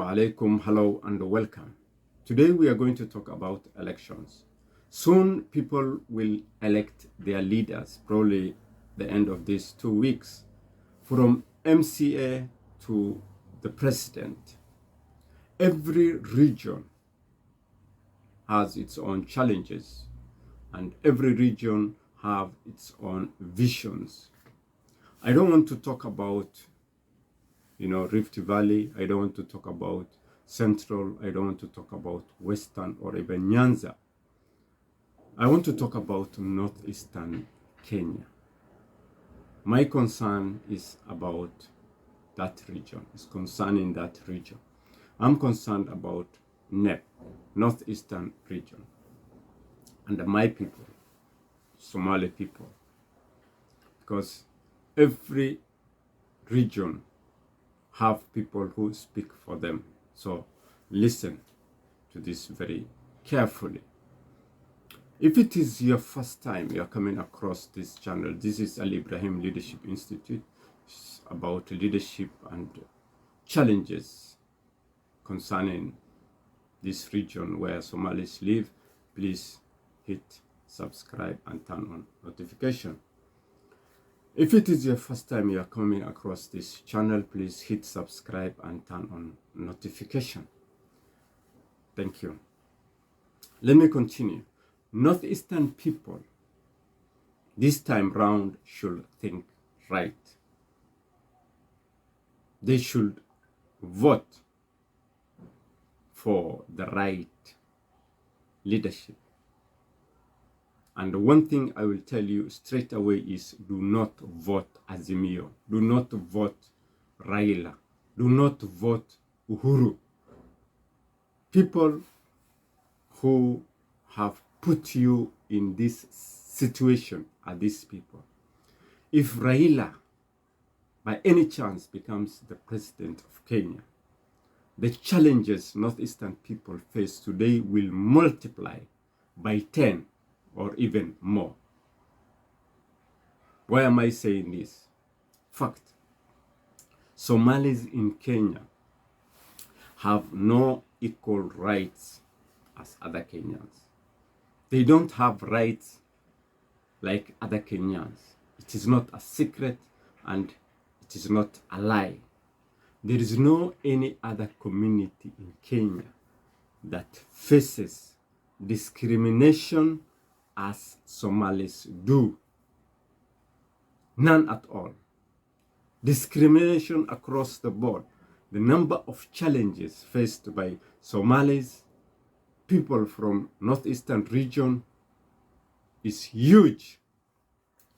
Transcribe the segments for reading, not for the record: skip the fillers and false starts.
Assalamu alaikum, hello and welcome. Today we are going to talk about elections. Soon people will elect their leaders, probably the end of these 2 weeks, from MCA to the president. Every region has its own challenges and every region have its own visions. I don't want to talk about Rift Valley. I don't want to talk about Central. I don't want to talk about Western or even Nyanza. I want to talk about Northeastern Kenya. My concern is about that region. It's concerning that region. I'm concerned about NEP, Northeastern region, and my people, Somali people, because every region have people who speak for them. So listen to this very carefully. If it is your first time you are coming across this channel, this is Al Ibrahim Leadership Institute. It's about leadership and challenges concerning this region where Somalis live. Please hit subscribe and turn on notification. If it is your first time you are coming across this channel, please hit subscribe and turn on notification. Thank you. Let me continue. Northeastern people this time round should think right. They should vote for the right leadership. And one thing I will tell you straight away is do not vote Azimio. Do not vote Raila. Do not vote Uhuru. People who have put you in this situation are these people. If Raila by any chance becomes the president of Kenya, the challenges Northeastern people face today will multiply by 10 or even more. Why am I saying this? Fact. Somalis in Kenya have no equal rights as other Kenyans. They don't have rights like other Kenyans. It is not a secret and it is not a lie. There is no any other community in Kenya that faces discrimination as Somalis do. None at all. Discrimination across the board. The number of challenges faced by Somalis, people from Northeastern region, is huge.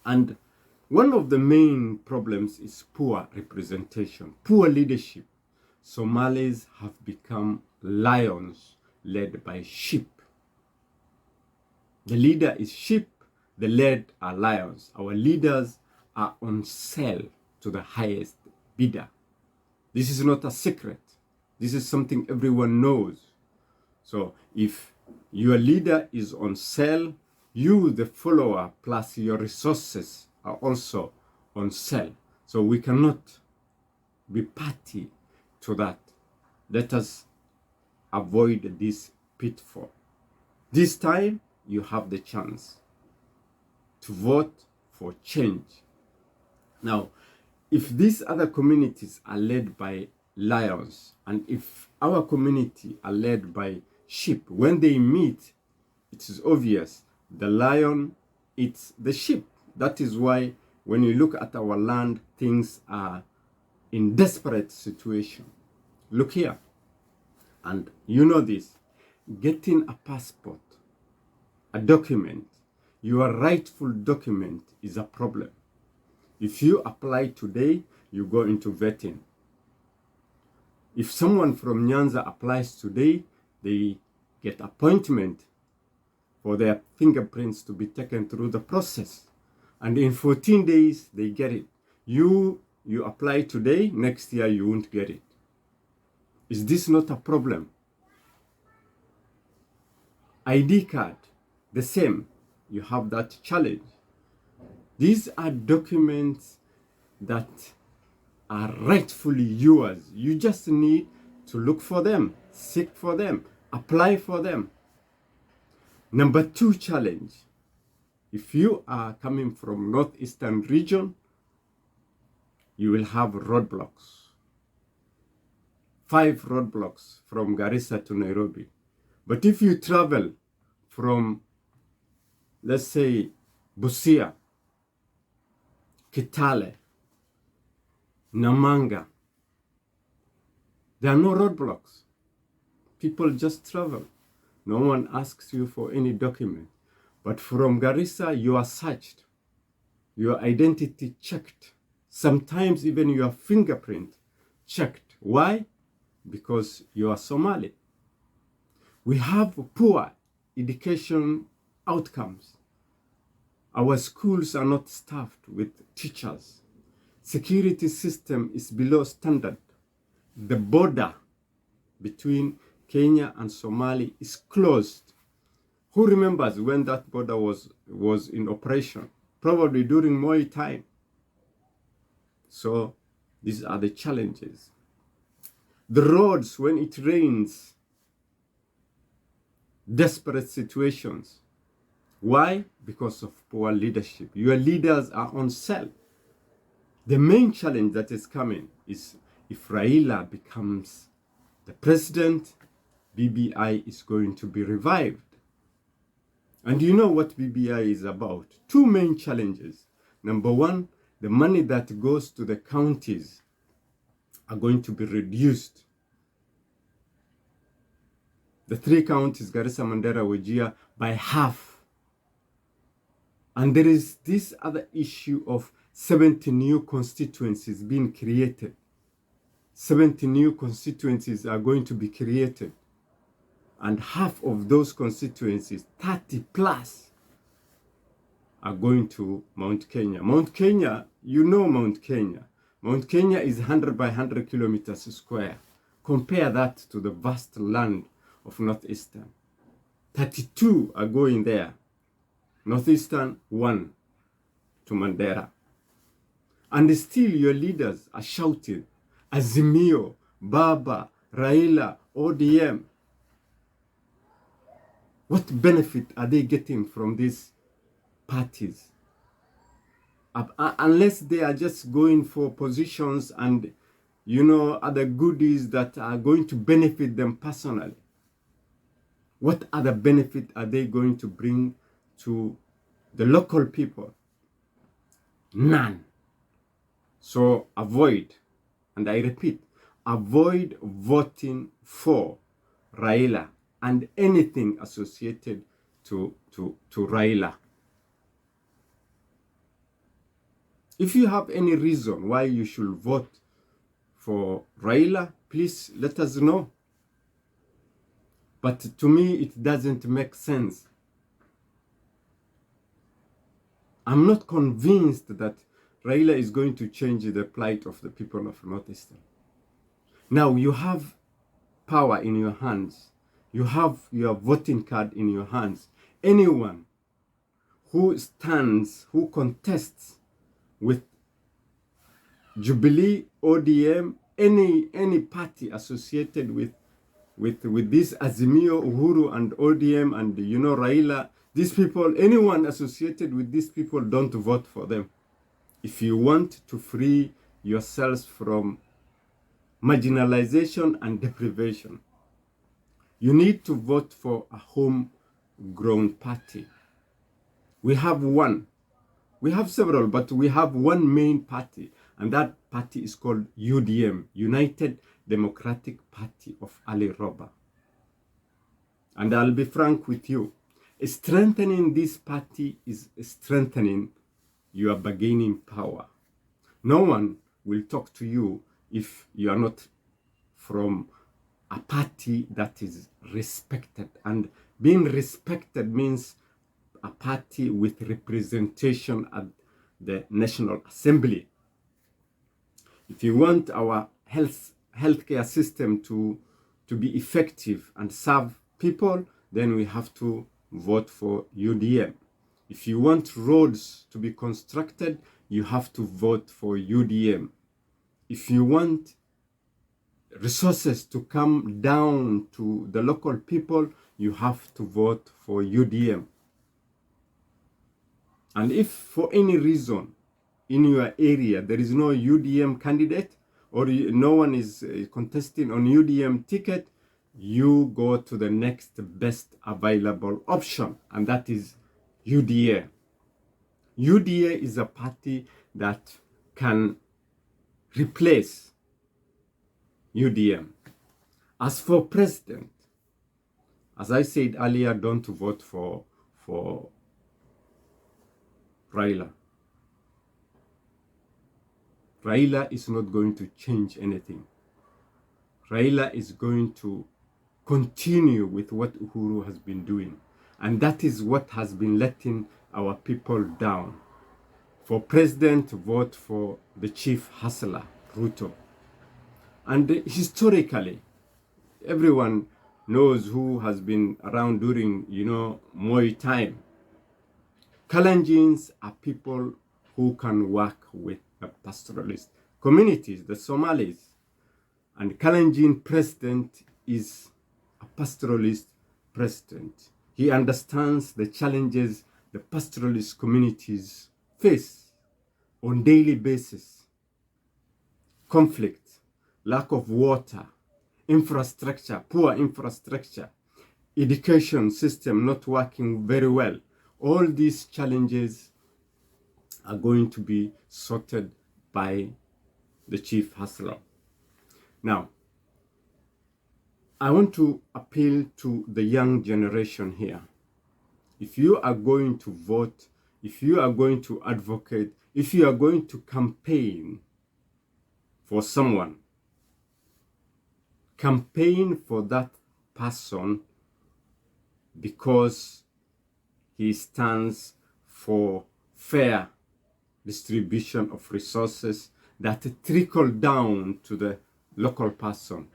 And one of the main problems is poor representation, poor leadership. Somalis have become lions led by sheep. The leader is sheep, the led are lions. Our leaders are on sale to the highest bidder. This is not a secret. This is something everyone knows. So if your leader is on sale, you, the follower, plus your resources are also on sale. So we cannot be party to that. Let us avoid this pitfall. This time, you have the chance to vote for change. Now, if these other communities are led by lions, and if our community are led by sheep, when they meet, it is obvious the lion eats the sheep. That is why when you look at our land, things are in desperate situation. Look here, and you know this, getting a passport, a document, your rightful document is a problem. If you apply today, you go into vetting. If someone from Nyanza applies today, they get appointment for their fingerprints to be taken through the process. And in 14 days, they get it. You apply today, next year you won't get it. Is this not a problem? ID card, the same. You have that challenge. These are documents that are rightfully yours. You just need to look for them, seek for them, apply for them. Number 2 challenge, if you are coming from Northeastern region, you will have roadblocks. 5 roadblocks from Garissa to Nairobi. But if you travel from, let's say, Busia, Kitale, Namanga, there are no roadblocks. People just travel. No one asks you for any document. But from Garissa, you are searched, your identity checked, sometimes even your fingerprint checked. Why? Because you are Somali. We have poor education outcomes. Our schools are not staffed with teachers. Security system is below standard. The border between Kenya and Somalia is closed. Who remembers when that border was in operation? Probably during Moi time. So these are the challenges. The roads, when it rains, desperate situations. Why? Because of poor leadership. Your leaders are on sale. The main challenge that is coming is if Raila becomes the president, BBI is going to be revived. And you know what BBI is about? 2 main challenges. Number 1, the money that goes to the counties are going to be reduced. The 3 counties, Garissa, Mandera, Wajir, by half. And there is this other issue of 70 new constituencies being created. 70 new constituencies are going to be created. And half of those constituencies, 30 plus, are going to Mount Kenya. Mount Kenya, you know Mount Kenya. Mount Kenya is 100 by 100 kilometers square. Compare that to the vast land of Northeastern. 32 are going there. Northeastern, 1 to Mandera. And still your leaders are shouting, Azimio, Baba, Raila, ODM. What benefit are they getting from these parties? Unless they are just going for positions and, you know, other goodies that are going to benefit them personally. What other benefit are they going to bring to the local people? None. So avoid, and I repeat, avoid voting for Raila and anything associated to Raila. If you have any reason why you should vote for Raila, please let us know. But to me, it doesn't make sense. I'm not convinced that Raila is going to change the plight of the people of Northeastern. Now, you have power in your hands. You have your voting card in your hands. Anyone who stands, who contests with Jubilee, ODM, any party associated with this Azimio, Uhuru and ODM and, you know, Raila, these people, anyone associated with these people, don't vote for them. If you want to free yourselves from marginalization and deprivation, you need to vote for a homegrown party. We have one. We have several, but we have one main party, and that party is called UDM, United Democratic Party of Ali Roba. And I'll be frank with you, strengthening this party is strengthening your bargaining power. No one will talk to you if you are not from a party that is respected. And being respected means a party with representation at the National Assembly. If you want our healthcare system to be effective and serve people, then we have to vote for UDM. If you want roads to be constructed, you have to vote for UDM. If you want resources to come down to the local people, you have to vote for UDM. And if for any reason in your area there is no UDM candidate, or no one is contesting on UDM ticket, you go to the next best available option, and that is UDA. UDA is a party that can replace UDM. As for president, as I said earlier, don't vote for Raila. Raila is not going to change anything. Raila is going to continue with what Uhuru has been doing. And that is what has been letting our people down. For president, vote for the chief hustler, Ruto. And historically, everyone knows who has been around during, Moi time. Kalenjins are people who can work with the pastoralist communities, the Somalis. And Kalenjin president is a pastoralist president. He understands the challenges the pastoralist communities face on daily basis. Conflict, lack of water, infrastructure, poor infrastructure, education system not working very well. All these challenges are going to be sorted by the chief hustler. Now, I want to appeal to the young generation here. If you are going to vote, if you are going to advocate, if you are going to campaign for someone, campaign for that person because he stands for fair distribution of resources that trickle down to the local person.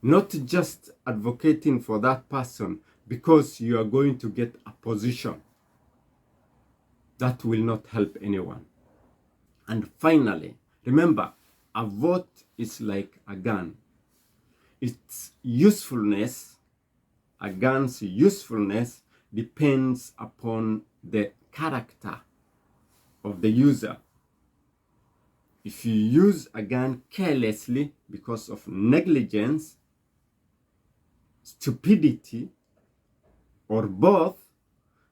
Not just advocating for that person because you are going to get a position. That will not help anyone. And finally, remember, a vote is like a gun. Its usefulness, a gun's usefulness, depends upon the character of the user. If you use a gun carelessly because of negligence, stupidity, or both,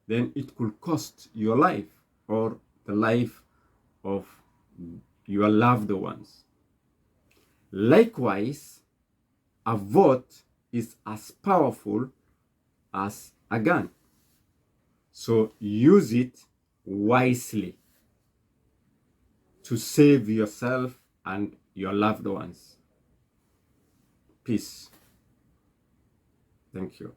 then it could cost your life or the life of your loved ones. Likewise, a vote is as powerful as a gun. So use it wisely to save yourself and your loved ones. Peace. Thank you.